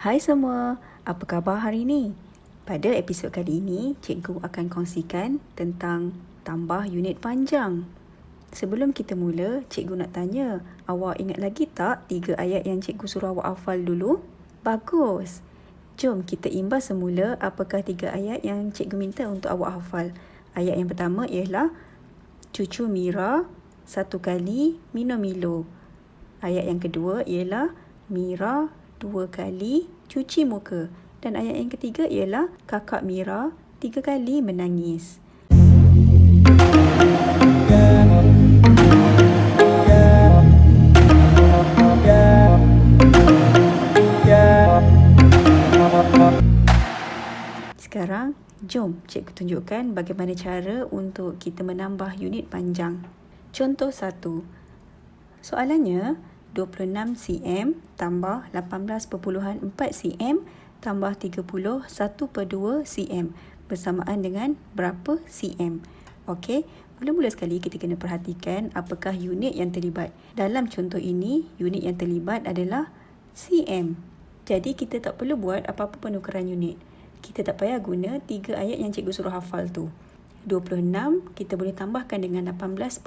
Hai semua, apa khabar hari ini? Pada episod kali ini, cikgu akan kongsikan tentang tambah unit panjang. Sebelum kita mula, cikgu nak tanya, awak ingat lagi tak 3 ayat yang cikgu suruh awak hafal dulu? Bagus! Jom kita imbas semula apakah 3 ayat yang cikgu minta untuk awak hafal. Ayat yang pertama ialah, cucu Mira 1 kali minum Milo. Ayat yang kedua ialah, Mira 2 kali cuci muka. Dan ayat yang ketiga ialah kakak Mira 3 kali menangis. Sekarang, jom cikgu tunjukkan bagaimana cara untuk kita menambah unit panjang. Contoh 1. Soalannya, 26 cm tambah 18.4 cm tambah 31/2 cm bersamaan dengan berapa cm? Okey, mula-mula sekali kita kena perhatikan apakah unit yang terlibat. Dalam contoh ini, unit yang terlibat adalah cm. Jadi kita tak perlu buat apa-apa penukaran unit. Kita tak payah guna 3 ayat yang cikgu suruh hafal tu. 26 kita boleh tambahkan dengan 18.4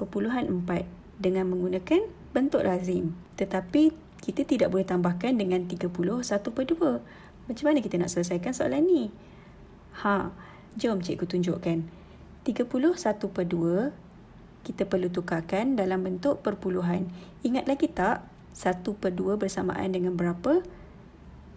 dengan menggunakan bentuk lazim. Tetapi kita tidak boleh tambahkan dengan 31/2. Macam mana kita nak selesaikan soalan ni? Jom cikgu tunjukkan. 31/2 kita perlu tukarkan dalam bentuk perpuluhan. Ingat lagi tak 1/2 bersamaan dengan berapa?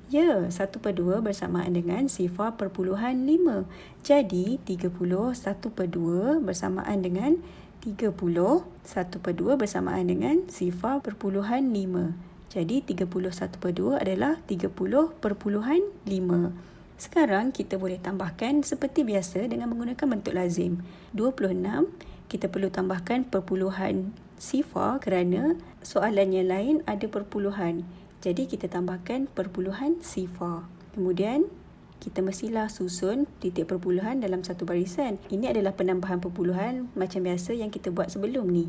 Ya, 1/2 bersamaan dengan 0.5. Jadi, 31/2 bersamaan dengan 31/2 bersamaan dengan 0.5. Jadi, 31/2 adalah 30/5. Sekarang, kita boleh tambahkan seperti biasa dengan menggunakan bentuk lazim. 26, kita perlu tambahkan perpuluhan sifar kerana soalan yang lain ada perpuluhan. Jadi kita tambahkan perpuluhan sifar. Kemudian kita mestilah susun titik perpuluhan dalam satu barisan. Ini adalah penambahan perpuluhan macam biasa yang kita buat sebelum ni.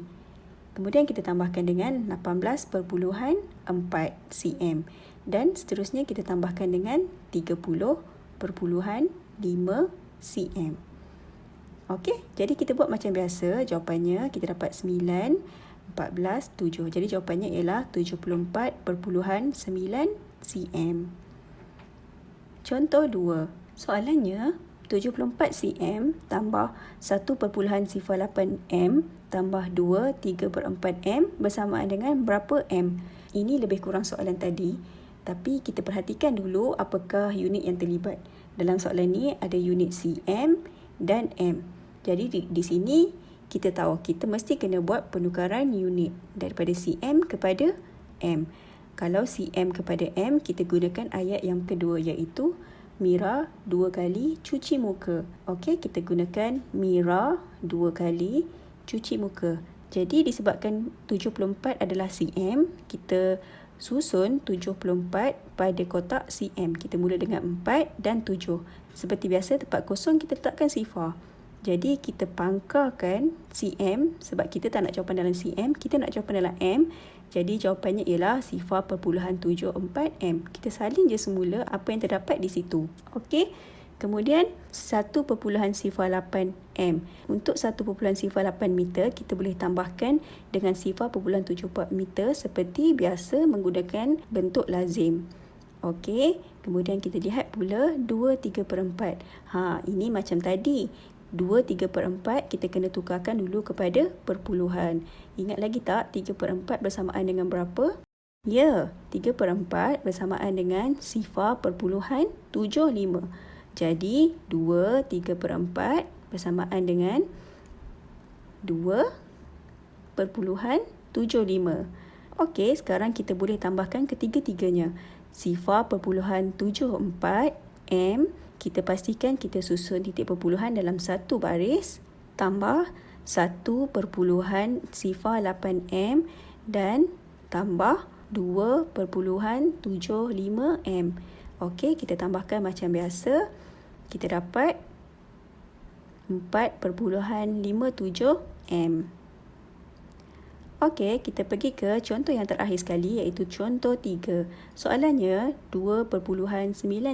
Kemudian kita tambahkan dengan 18.4 cm. Dan seterusnya kita tambahkan dengan 30.5 cm. Okey, jadi kita buat macam biasa. Jawapannya kita dapat 9, 14, 7. Jadi jawapannya ialah 74.9 cm. Contoh 2. Soalannya 74 cm tambah 1.08 m tambah 2 3/4 m bersamaan dengan berapa m? Ini lebih kurang soalan tadi. Tapi kita perhatikan dulu apakah unit yang terlibat. Dalam soalan ni ada unit cm dan m. Jadi di sini kita tahu kita mesti kena buat penukaran unit daripada cm kepada m. Kalau cm kepada m, kita gunakan ayat yang kedua iaitu Mira 2 kali cuci muka. Okey, kita gunakan Mira 2 kali cuci muka. Jadi disebabkan 74 adalah cm, kita susun 74 pada kotak cm. Kita mula dengan 4 dan 7. Seperti biasa, tempat kosong kita letakkan sifar. Jadi kita pangkarkan cm sebab kita tak nak jawapan dalam cm, kita nak jawapan dalam m. Jadi jawapannya ialah 0.74 m. Kita salin je semula apa yang terdapat di situ. Okey. Kemudian 1.08 m. Untuk 1.08 meter kita boleh tambahkan dengan 0.74 meter seperti biasa menggunakan bentuk lazim. Okey. Kemudian kita lihat pula 2/3/4. Ini macam tadi. 2/3/4 kita kena tukarkan dulu kepada perpuluhan. Ingat lagi tak 3/4 bersamaan dengan berapa? Ya, 3/4 bersamaan dengan 0.75. Jadi 2/3/4 bersamaan dengan 2.75. Okey, sekarang kita boleh tambahkan ketiga-tiganya. 0.74 m. Kita pastikan kita susun titik perpuluhan dalam satu baris tambah 1.08 m dan tambah 2.75 m. Okey, kita tambahkan macam biasa. Kita dapat 4.57 m. Okey, kita pergi ke contoh yang terakhir sekali iaitu contoh 3. Soalannya 2.9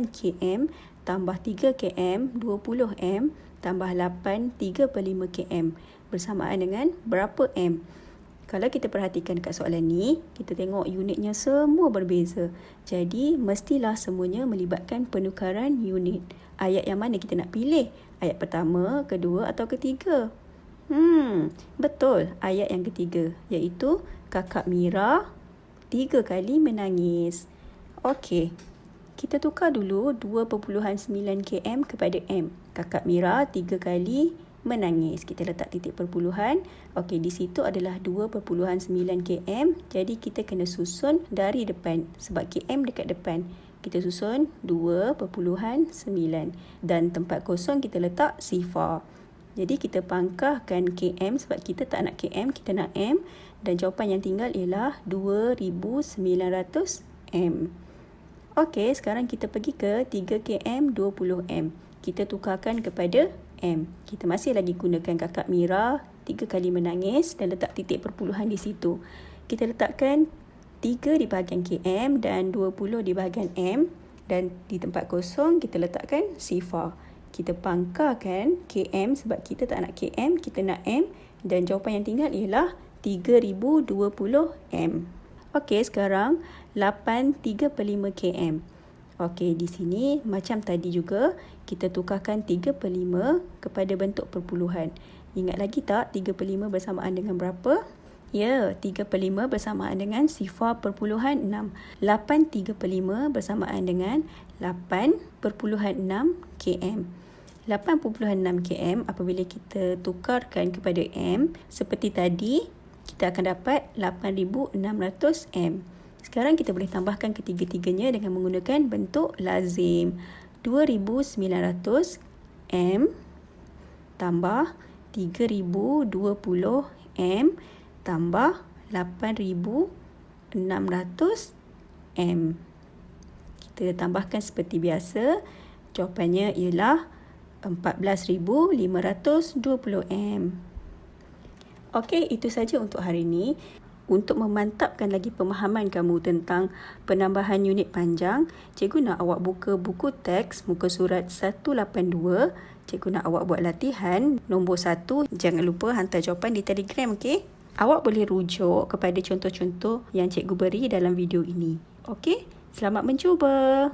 km tambah 3 km 20 m tambah 8 3/5 km bersamaan dengan berapa m? Kalau kita perhatikan kat soalan ni, kita tengok unitnya semua berbeza. Jadi, mestilah semuanya melibatkan penukaran unit. Ayat yang mana kita nak pilih? Ayat pertama, kedua atau ketiga? Betul. Ayat yang ketiga, iaitu Kakak Mira 3 kali menangis. Okey, kita tukar dulu 2.9 km kepada M. Kakak Mira 3 kali menangis. Kita letak titik perpuluhan. Okey, di situ adalah 2.9 km. Jadi, kita kena susun dari depan. Sebab km dekat depan. Kita susun 2.9. Dan tempat kosong kita letak sifar. Jadi, kita pangkahkan km sebab kita tak nak km, kita nak m. Dan jawapan yang tinggal ialah 2,900 m. Okey, sekarang kita pergi ke 3 km 20 m. Kita tukarkan kepada M. Kita masih lagi gunakan Kakak Mira 3 kali menangis dan letak titik perpuluhan di situ. Kita letakkan 3 di bahagian km dan 20 di bahagian M. Dan di tempat kosong kita letakkan sifar. Kita pangkarkan km sebab kita tak nak km, kita nak M. Dan jawapan yang tinggal ialah 3,020 m. Okey, sekarang 8 3/5 km. Okey, di sini macam tadi juga, kita tukarkan 3/5 kepada bentuk perpuluhan. Ingat lagi tak 3/5 bersamaan dengan berapa? Ya, 3/5 bersamaan dengan sifar perpuluhan 6. 8 3/5 bersamaan dengan 8.6 km. 8.6 km apabila kita tukarkan kepada M, seperti tadi, kita akan dapat 8,600 m. Sekarang kita boleh tambahkan ketiga-tiganya dengan menggunakan bentuk lazim. 2,900 m tambah 3,020 m tambah 8,600 m. Kita tambahkan seperti biasa. Jawapannya ialah 14,520 m. Okey, itu saja untuk hari ini. Untuk memantapkan lagi pemahaman kamu tentang penambahan unit panjang, cikgu nak awak buka buku teks muka surat 182. Cikgu nak awak buat latihan nombor 1. Jangan lupa hantar jawapan di Telegram, okey? Awak boleh rujuk kepada contoh-contoh yang cikgu beri dalam video ini. Okey? Selamat mencuba.